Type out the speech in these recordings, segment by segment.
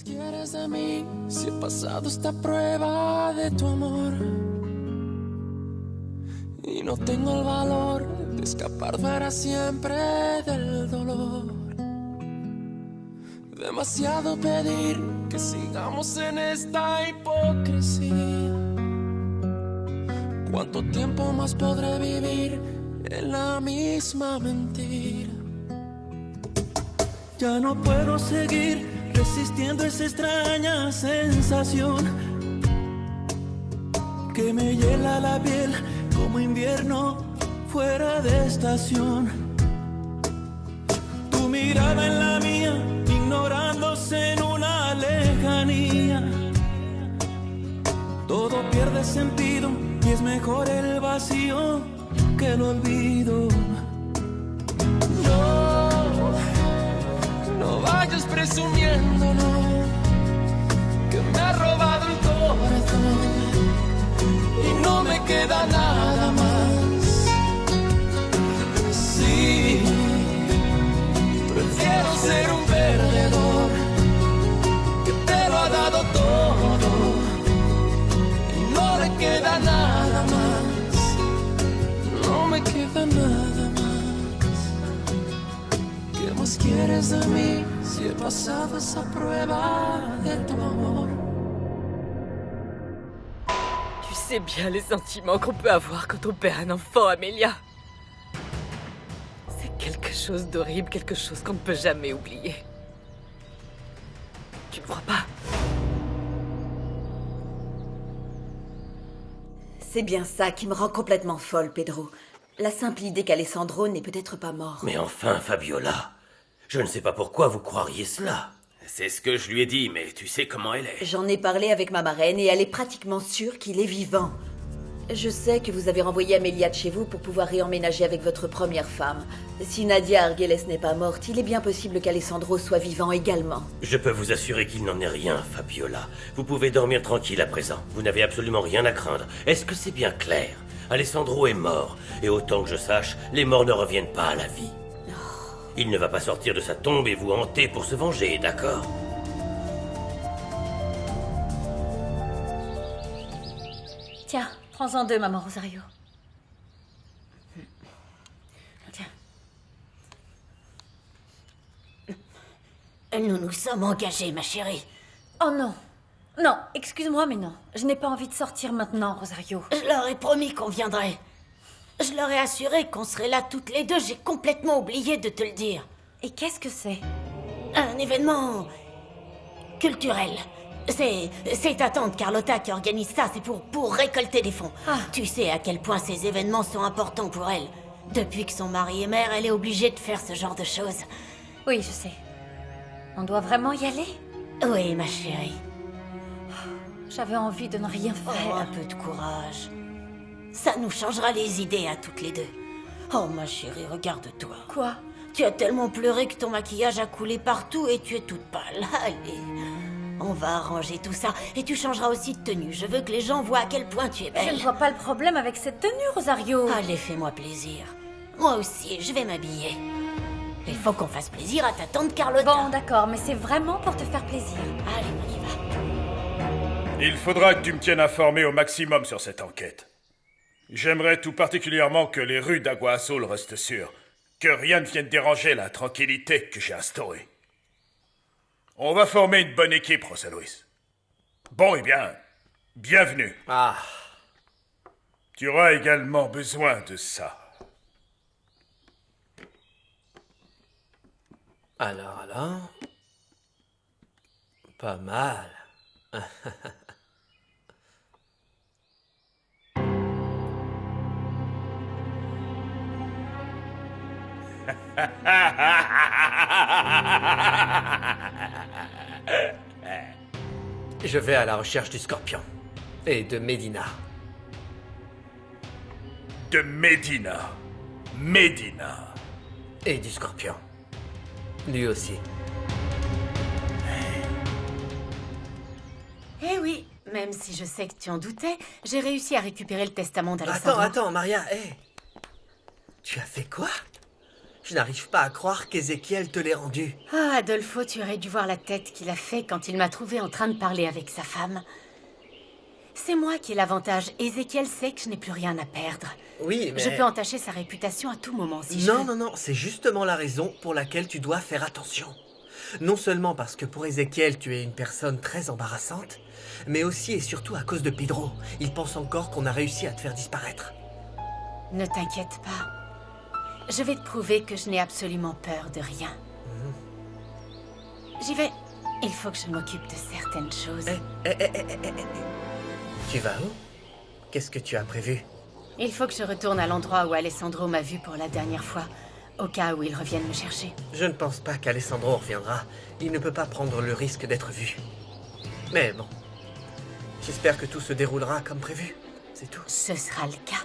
quieres de mí si he pasado esta prueba de tu amor? Y no tengo el valor de escapar para siempre del dolor. Demasiado pedir que sigamos en esta hipocresía. ¿Cuánto tiempo más podré vivir en la misma mentira? Ya no puedo seguir resistiendo esa extraña sensación que me hiela la piel como invierno fuera de estación. Tu mirada en la mía, ignorándose en una lejanía. Todo pierde sentido y es mejor el vacío que el olvido. No vayas presumiendo, no, que me ha robado el corazón y no me queda nada más. Sí, prefiero ser un perdedor que te lo ha dado todo y no le queda nada más. No me queda nada más. ¿Qué más quieres de mí si he pasado esa prueba de tu amor? Tu sais bien les sentiments qu'on peut avoir quand on perd un enfant, Amélia. C'est quelque chose d'horrible, quelque chose qu'on ne peut jamais oublier. Tu ne crois pas? C'est bien ça qui me rend complètement folle, Pedro. La simple idée qu'Alessandro n'est peut-être pas mort. Mais enfin, Fabiola, je ne sais pas pourquoi vous croiriez cela. C'est ce que je lui ai dit, mais tu sais comment elle est. J'en ai parlé avec ma marraine et elle est pratiquement sûre qu'il est vivant. Je sais que vous avez renvoyé Amélia de chez vous pour pouvoir réemménager avec votre première femme. Si Nadia Argeles n'est pas morte, il est bien possible qu'Alessandro soit vivant également. Je peux vous assurer qu'il n'en est rien, Fabiola. Vous pouvez dormir tranquille à présent. Vous n'avez absolument rien à craindre. Est-ce que c'est bien clair? Alessandro est mort, et autant que je sache, les morts ne reviennent pas à la vie. Il ne va pas sortir de sa tombe et vous hanter pour se venger, d'accord? Tiens, prends-en deux, maman Rosario. Tiens. Nous nous sommes engagés, ma chérie. Oh non. Non, excuse-moi, mais non. Je n'ai pas envie de sortir maintenant, Rosario. Je leur ai promis qu'on viendrait. Je leur ai assuré qu'on serait là toutes les deux. J'ai complètement oublié de te le dire. Et qu'est-ce que c'est? Un événement culturel. C'est ta tante Carlotta qui organise ça. C'est pour récolter des fonds. Ah. Tu sais à quel point ces événements sont importants pour elle. Depuis que son mari est mère, elle est obligée de faire ce genre de choses. Oui, je sais. On doit vraiment y aller? Oui, ma chérie. J'avais envie de ne rien faire. Oh, un peu de courage. Ça nous changera les idées à toutes les deux. Oh, ma chérie, regarde-toi. Quoi? Tu as tellement pleuré que ton maquillage a coulé partout et tu es toute pâle. Allez, on va arranger tout ça. Et tu changeras aussi de tenue. Je veux que les gens voient à quel point tu es belle. Je ne vois pas le problème avec cette tenue, Rosario. Allez, fais-moi plaisir. Moi aussi, je vais m'habiller. Il faut qu'on fasse plaisir à ta tante Carlotta. Bon, d'accord, mais c'est vraiment pour te faire plaisir. Allez, on y va. Il faudra que tu me tiennes informé au maximum sur cette enquête. J'aimerais tout particulièrement que les rues d'Agua Azul restent sûres. Que rien ne vienne déranger la tranquillité que j'ai instaurée. On va former une bonne équipe, José Luis. Bon, eh bien, bienvenue. Ah, Tu auras également besoin de ça. alors, pas mal. Je vais à la recherche du Scorpion. Et de Medina. De Medina. Medina. Et du Scorpion. Lui aussi. Eh oui, même si je sais que tu en doutais, j'ai réussi à récupérer le testament d'Alessandro. Attends, Maria, hé. Tu as fait quoi? Je n'arrive pas à croire qu'Ézéchiel te l'ait rendu. Ah, Adolfo, tu aurais dû voir la tête qu'il a fait quand il m'a trouvé en train de parler avec sa femme. C'est moi qui ai l'avantage. Ézéchiel sait que je n'ai plus rien à perdre. Oui, mais... Je peux entacher sa réputation à tout moment si je veux. Non, c'est justement la raison pour laquelle tu dois faire attention. Non seulement parce que pour Ézéchiel, tu es une personne très embarrassante, mais aussi et surtout à cause de Pedro. Il pense encore qu'on a réussi à te faire disparaître. Ne t'inquiète pas. Je vais te prouver que je n'ai absolument peur de rien. J'y vais. Il faut que je m'occupe de certaines choses. Tu vas où? Qu'est-ce que tu as prévu? Il faut que je retourne à l'endroit où Alessandro m'a vu pour la dernière fois, au cas où il revienne me chercher. Je ne pense pas qu'Alessandro reviendra. Il ne peut pas prendre le risque d'être vu. Mais bon, j'espère que tout se déroulera comme prévu. C'est tout. Ce sera le cas.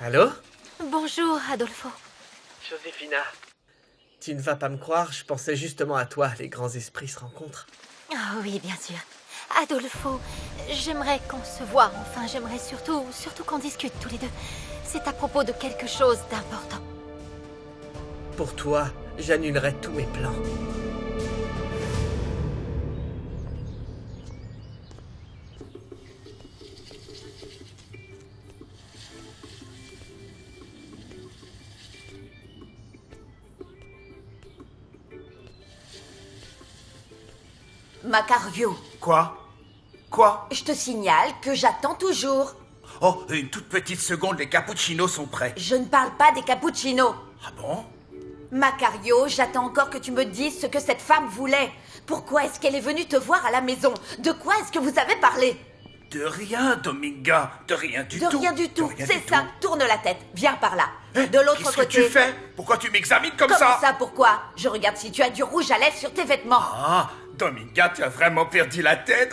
Allô? Bonjour, Adolfo. Josefina. Tu ne vas pas me croire, je pensais justement à toi, les grands esprits se rencontrent. Ah oui, bien sûr. Adolfo, j'aimerais qu'on se voie. Enfin, j'aimerais surtout qu'on discute tous les deux. C'est à propos de quelque chose d'important. Pour toi, j'annulerai tous mes plans. Macario, Quoi? je te signale que j'attends toujours. Oh, une toute petite seconde, les cappuccinos sont prêts. Je ne parle pas des cappuccinos. Ah bon? Macario, j'attends encore que tu me dises ce que cette femme voulait. Pourquoi est-ce qu'elle est venue te voir à la maison? De quoi est-ce que vous avez parlé? De rien, Dominga. De rien du tout. De rien du tout. De rien C'est du ça. tout. Tourne la tête. Viens par là. Eh, De l'autre qu'est-ce côté. que tu fais? Pourquoi tu m'examines comme Comment ça? ça, pourquoi? Je regarde si tu as du rouge à lèvres sur tes vêtements. Ah, Dominga, tu as vraiment perdu la tête?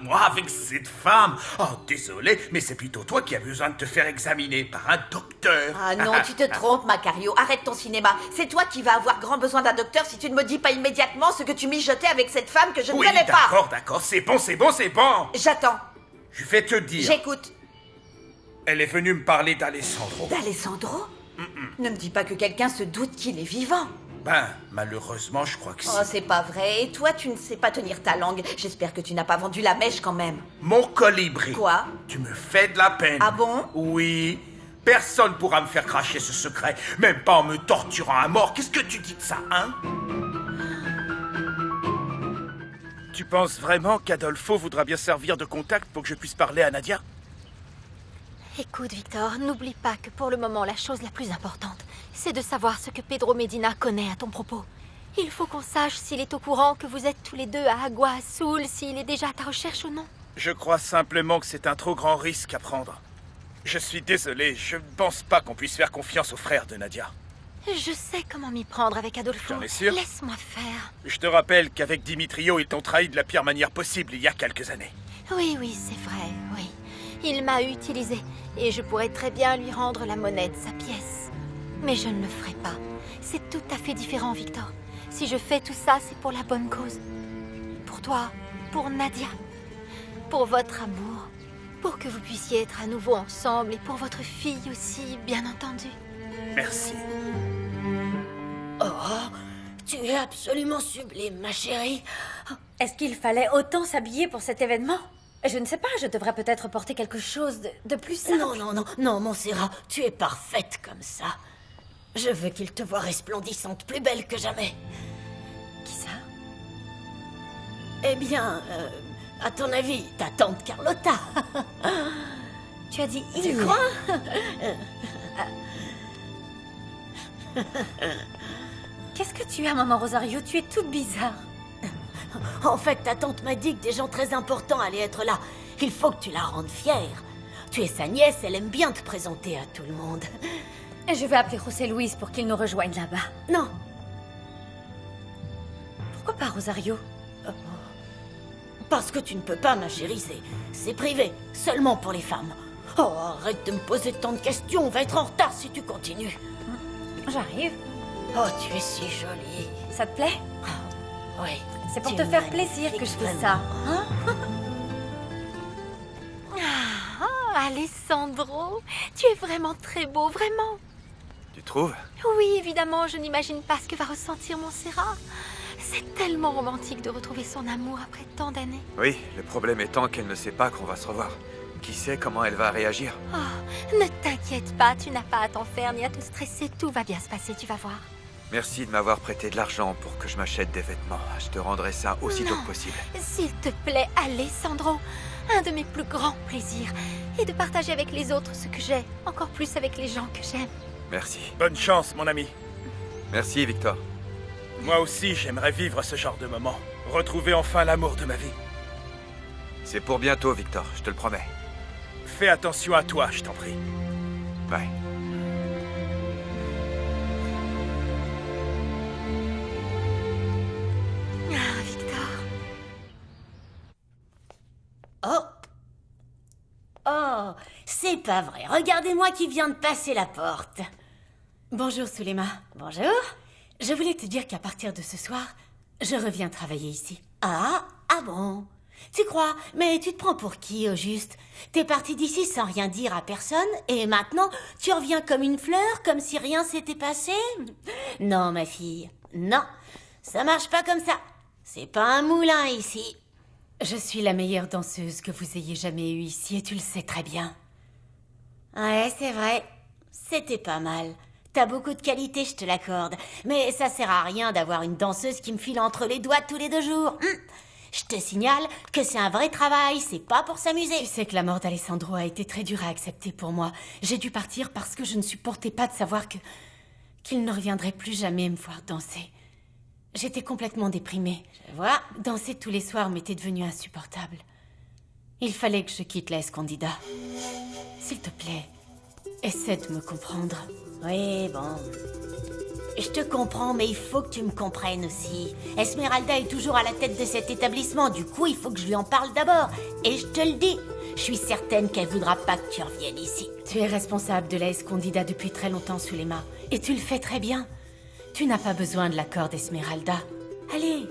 Moi, avec cette femme? Oh, désolé, mais c'est plutôt toi qui as besoin de te faire examiner par un docteur. Ah non, tu te trompes, Macario. Arrête ton cinéma. C'est toi qui vas avoir grand besoin d'un docteur si tu ne me dis pas immédiatement ce que tu mijotais avec cette femme que je ne Oui, connais pas. d'accord, c'est bon. J'attends. Je vais te dire. J'écoute. Elle est venue me parler d'Alessandro. D'Alessandro? Ne me dis pas que quelqu'un se doute qu'il est vivant. Ben, malheureusement, je crois que Oh, c'est pas vrai. Et toi, tu ne sais pas tenir ta langue. J'espère que tu n'as pas vendu la mèche quand même. Mon colibri. Quoi? Tu me fais de la peine. Ah bon? Oui. Personne pourra me faire cracher ce secret, même pas en me torturant à mort. Qu'est-ce que tu dis de ça, hein? Tu penses vraiment qu'Adolfo voudra bien servir de contact pour que je puisse parler à Nadia? Écoute, Victor, n'oublie pas que pour le moment, la chose la plus importante, c'est de savoir ce que Pedro Medina connaît à ton propos. Il faut qu'on sache s'il est au courant que vous êtes tous les deux à Agua Azul, s'il est déjà à ta recherche ou non. Je crois simplement que c'est un trop grand risque à prendre. Je suis désolé, je ne pense pas qu'on puisse faire confiance aux frères de Nadia. Je sais comment m'y prendre avec Adolfo. J'en es sûr? Laisse-moi faire. Je te rappelle qu'avec Dimitrio, ils t'ont trahi de la pire manière possible il y a quelques années. Oui, c'est vrai, oui. Il m'a utilisé, et je pourrais très bien lui rendre la monnaie de sa pièce. Mais je ne le ferai pas. C'est tout à fait différent, Victor. Si je fais tout ça, c'est pour la bonne cause. Pour toi, pour Nadia, pour votre amour, pour que vous puissiez être à nouveau ensemble, et pour votre fille aussi, bien entendu. Merci. Oh, tu es absolument sublime, ma chérie. Est-ce qu'il fallait autant s'habiller pour cet événement? Je ne sais pas, je devrais peut-être porter quelque chose de plus simple. Non, Montserrat, tu es parfaite comme ça. Je veux qu'il te voie resplendissante, plus belle que jamais. Qui ça? Eh bien, à ton avis, ta tante Carlotta. Tu as dit Tu crois? Qu'est-ce que tu as, maman Rosario? Tu es toute bizarre. En fait, ta tante m'a dit que des gens très importants allaient être là. Il faut que tu la rendes fière. Tu es sa nièce, elle aime bien te présenter à tout le monde. Je vais appeler José Luis pour qu'il nous rejoigne là-bas. Non. Pourquoi pas, Rosario? Parce que tu ne peux pas, ma chérie, c'est privé, seulement pour les femmes. Oh, arrête de me poser tant de questions, on va être en retard si tu continues. J'arrive. Oh, tu es si jolie. Ça te plaît? Oui. C'est pour tu te es faire plaisir que je fais magnifique, ça. vraiment. Hein? Alessandro, tu es vraiment très beau, vraiment. Tu trouves? Oui, évidemment, je n'imagine pas ce que va ressentir mon Serra. C'est tellement romantique de retrouver son amour après tant d'années. Oui, le problème étant qu'elle ne sait pas qu'on va se revoir. Qui sait comment elle va réagir? Oh, ne t'inquiète pas, tu n'as pas à t'en faire ni à te stresser, tout va bien se passer, tu vas voir. Merci de m'avoir prêté de l'argent pour que je m'achète des vêtements. Je te rendrai ça aussitôt que possible. S'il te plaît, Alessandro, un de mes plus grands plaisirs est de partager avec les autres ce que j'ai, encore plus avec les gens que j'aime. Merci. Bonne chance, mon ami. Merci, Victor. Moi aussi, j'aimerais vivre ce genre de moment. Retrouver enfin l'amour de ma vie. C'est pour bientôt, Victor, je te le promets. Fais attention à toi, je t'en prie. Bye. Ah, Victor. Oh. Oh, c'est pas vrai. Regardez-moi qui vient de passer la porte. Bonjour, Sulema. Bonjour. Je voulais te dire qu'à partir de ce soir, je reviens travailler ici. Ah bon? Tu crois? Mais tu te prends pour qui, au juste? T'es partie d'ici sans rien dire à personne, et maintenant, tu reviens comme une fleur, comme si rien s'était passé? Non, ma fille, non. Ça marche pas comme ça. C'est pas un moulin, ici. Je suis la meilleure danseuse que vous ayez jamais eue ici, et tu le sais très bien. Ouais, c'est vrai. C'était pas mal. T'as beaucoup de qualité, je te l'accorde. Mais ça sert à rien d'avoir une danseuse qui me file entre les doigts tous les 2 jours. Je te signale que c'est un vrai travail, c'est pas pour s'amuser. Tu sais que la mort d'Alessandro a été très dure à accepter pour moi. J'ai dû partir parce que je ne supportais pas de savoir qu'il ne reviendrait plus jamais me voir danser. J'étais complètement déprimée. Je vois. Danser tous les soirs m'était devenu insupportable. Il fallait que je quitte la Escondida. S'il te plaît, essaie de me comprendre. Oui, bon. Je te comprends, mais il faut que tu me comprennes aussi. Esmeralda est toujours à la tête de cet établissement, du coup, il faut que je lui en parle d'abord. Et je te le dis, je suis certaine qu'elle voudra pas que tu reviennes ici. Tu es responsable de la Escondida depuis très longtemps, Sulema. Et tu le fais très bien. Tu n'as pas besoin de l'accord d'Esmeralda. Allez.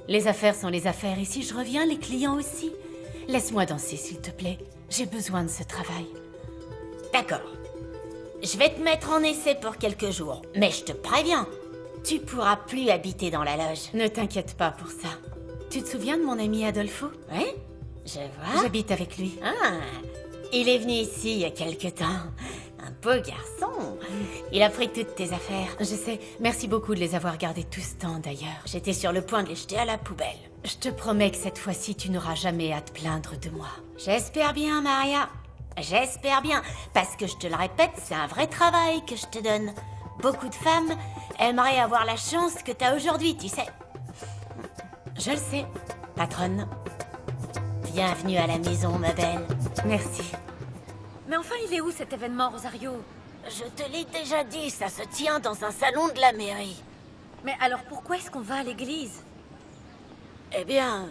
Les affaires sont les affaires, et si je reviens, les clients aussi. Laisse-moi danser, s'il te plaît. J'ai besoin de ce travail. D'accord. Je vais te mettre en essai pour quelques jours, mais je te préviens, tu pourras plus habiter dans la loge. Ne t'inquiète pas pour ça. Tu te souviens de mon ami Adolfo? Oui, je vois. J'habite avec lui. Ah, il est venu ici il y a quelque temps. Un beau garçon. Il a pris toutes tes affaires. Je sais, merci beaucoup de les avoir gardées tout ce temps d'ailleurs. J'étais sur le point de les jeter à la poubelle. Je te promets que cette fois-ci, tu n'auras jamais à te plaindre de moi. J'espère bien, Maria. J'espère bien, parce que je te le répète, c'est un vrai travail que je te donne. Beaucoup de femmes aimeraient avoir la chance que t'as aujourd'hui, tu sais. Je le sais, patronne. Bienvenue à la maison, ma belle. Merci. Mais enfin, il est où cet événement, Rosario? Je te l'ai déjà dit, ça se tient dans un salon de la mairie. Mais alors pourquoi est-ce qu'on va à l'église? Eh bien,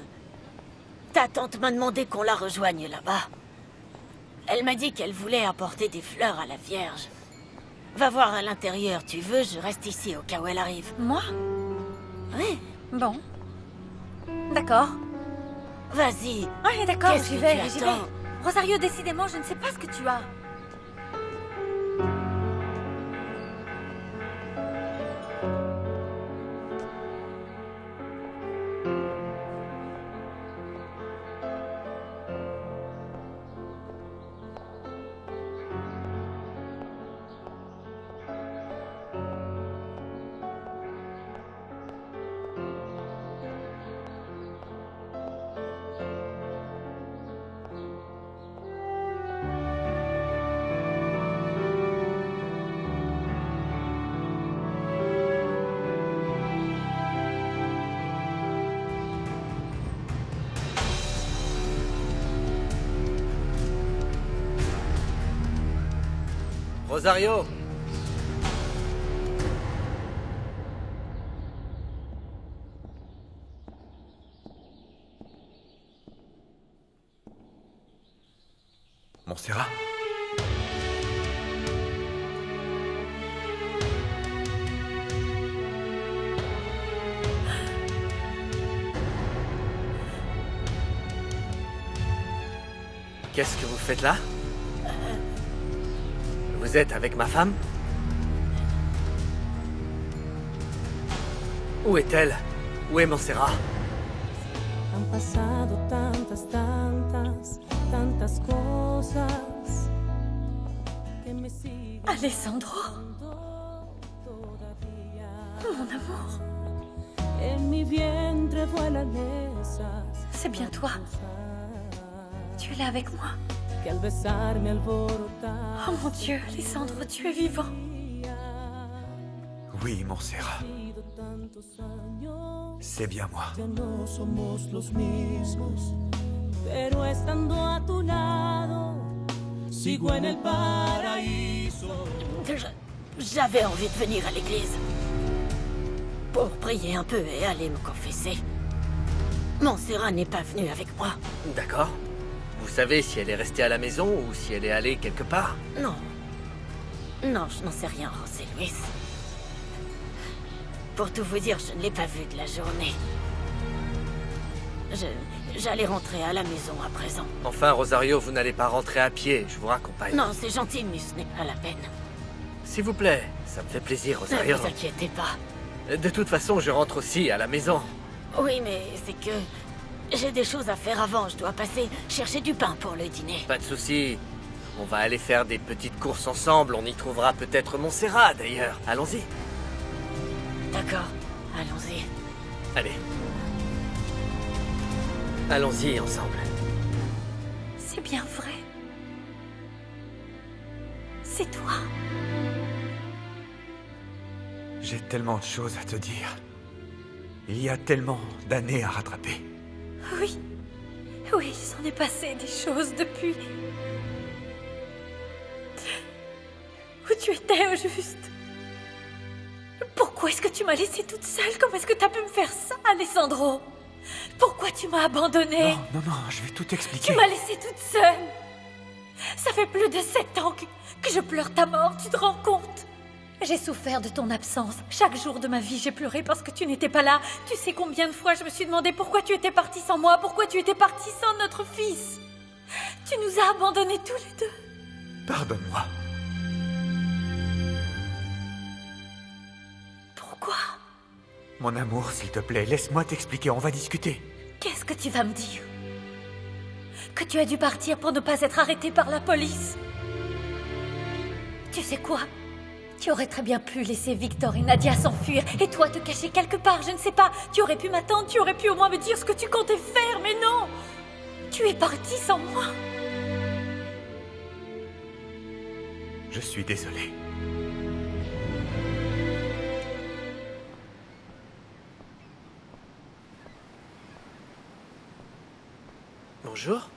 ta tante m'a demandé qu'on la rejoigne là-bas. Elle m'a dit qu'elle voulait apporter des fleurs à la Vierge. Va voir à l'intérieur, tu veux, je reste ici au cas où elle arrive. Moi? Oui. Bon. D'accord. Vas-y. Oui, d'accord, Qu'est-ce j'y que vais, tu j'y vais. attends? Rosario, décidément, je ne sais pas ce que tu as. Rosario! Montserrat? Qu'est-ce que vous faites là? Vous êtes avec ma femme? Où est-elle? Où est Montserrat? Han pasado tantas cosas que me siguen. Alessandro, mon amour. En mi vientre vuelan esas. C'est bien toi. Tu es là avec moi. Que al besarme alborotar. Oh mon Dieu, Alessandro, tu es vivant. Oui, Montserrat. C'est bien moi. Ya no somos los mismos, pero estando a tu lado, sigo en el paraíso. J'avais envie de venir à l'église. Pour prier un peu et aller me confesser. Montserrat n'est pas venue avec moi. D'accord. Vous savez si elle est restée à la maison ou si elle est allée quelque part? Non. Non, je n'en sais rien, José Luis. Pour tout vous dire, je ne l'ai pas vue de la journée. J'allais rentrer à la maison à présent. Enfin, Rosario, vous n'allez pas rentrer à pied, je vous raccompagne. Non, c'est gentil, mais ce n'est pas la peine. S'il vous plaît, ça me fait plaisir, Rosario. Ne vous inquiétez pas. De toute façon, je rentre aussi à la maison. Oui, mais c'est que... j'ai des choses à faire avant. Je dois passer chercher du pain pour le dîner. Pas de souci. On va aller faire des petites courses ensemble. On y trouvera peut-être Montserrat, d'ailleurs. Allons-y. D'accord, allons-y. Allez. Allons-y ensemble. C'est bien vrai. C'est toi. J'ai tellement de choses à te dire. Il y a tellement d'années à rattraper. Oui. Oui, il s'en est passé des choses depuis. Où tu étais au juste? Pourquoi est-ce que tu m'as laissée toute seule? Comment est-ce que t'as pu me faire ça, Alessandro? Pourquoi tu m'as abandonnée? Non, je vais tout expliquer. Tu m'as laissée toute seule. Ça fait plus de 7 ans que je pleure ta mort, tu te rends compte? J'ai souffert de ton absence. Chaque jour de ma vie, j'ai pleuré parce que tu n'étais pas là. Tu sais combien de fois je me suis demandé pourquoi tu étais parti sans moi, pourquoi tu étais parti sans notre fils. Tu nous as abandonnés tous les deux. Pardonne-moi. Pourquoi? Mon amour, s'il te plaît, laisse-moi t'expliquer, on va discuter. Qu'est-ce que tu vas me dire? Que tu as dû partir pour ne pas être arrêté par la police? Tu sais quoi? Tu aurais très bien pu laisser Victor et Nadia s'enfuir et toi te cacher quelque part, je ne sais pas. Tu aurais pu m'attendre, tu aurais pu au moins me dire ce que tu comptais faire, mais non! Tu es parti sans moi. Je suis désolé. Bonjour.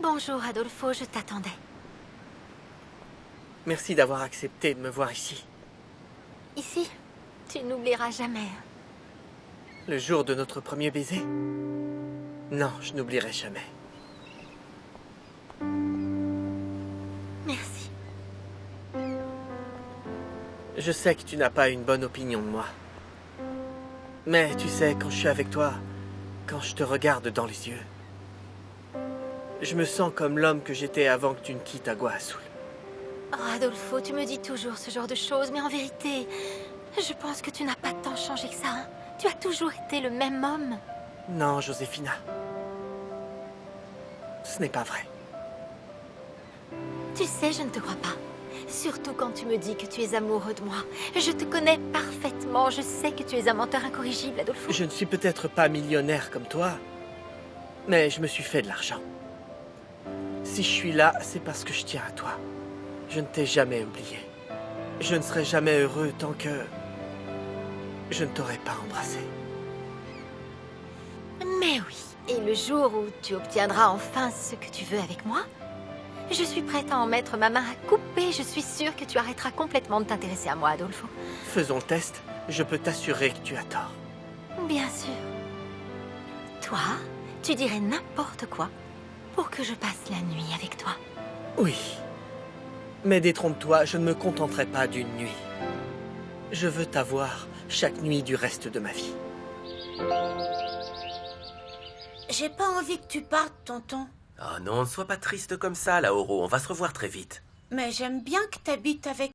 Bonjour, Adolfo, je t'attendais. Merci d'avoir accepté de me voir ici. Ici, tu n'oublieras jamais. Le jour de notre premier baiser? Non, je n'oublierai jamais. Merci. Je sais que tu n'as pas une bonne opinion de moi. Mais tu sais, quand je suis avec toi, quand je te regarde dans les yeux, je me sens comme l'homme que j'étais avant que tu ne quittes Agua Azul. Oh, Adolfo, tu me dis toujours ce genre de choses, mais en vérité, je pense que tu n'as pas tant changé que ça. Hein. Tu as toujours été le même homme. Non, Josefina. Ce n'est pas vrai. Tu sais, je ne te crois pas. Surtout quand tu me dis que tu es amoureux de moi. Je te connais parfaitement. Je sais que tu es un menteur incorrigible, Adolfo. Je ne suis peut-être pas millionnaire comme toi, mais je me suis fait de l'argent. Si je suis là, c'est parce que je tiens à toi. Je ne t'ai jamais oublié. Je ne serai jamais heureux tant que je ne t'aurai pas embrassé. Mais oui. Et le jour où tu obtiendras enfin ce que tu veux avec moi, je suis prête à en mettre ma main à couper. Je suis sûre que tu arrêteras complètement de t'intéresser à moi, Adolfo. Faisons le test. Je peux t'assurer que tu as tort. Bien sûr. Toi, tu dirais n'importe quoi pour que je passe la nuit avec toi. Oui. Mais détrompe-toi, je ne me contenterai pas d'une nuit. Je veux t'avoir chaque nuit du reste de ma vie. J'ai pas envie que tu partes, tonton. Oh non, ne sois pas triste comme ça, Lauro. On va se revoir très vite. Mais j'aime bien que t'habites avec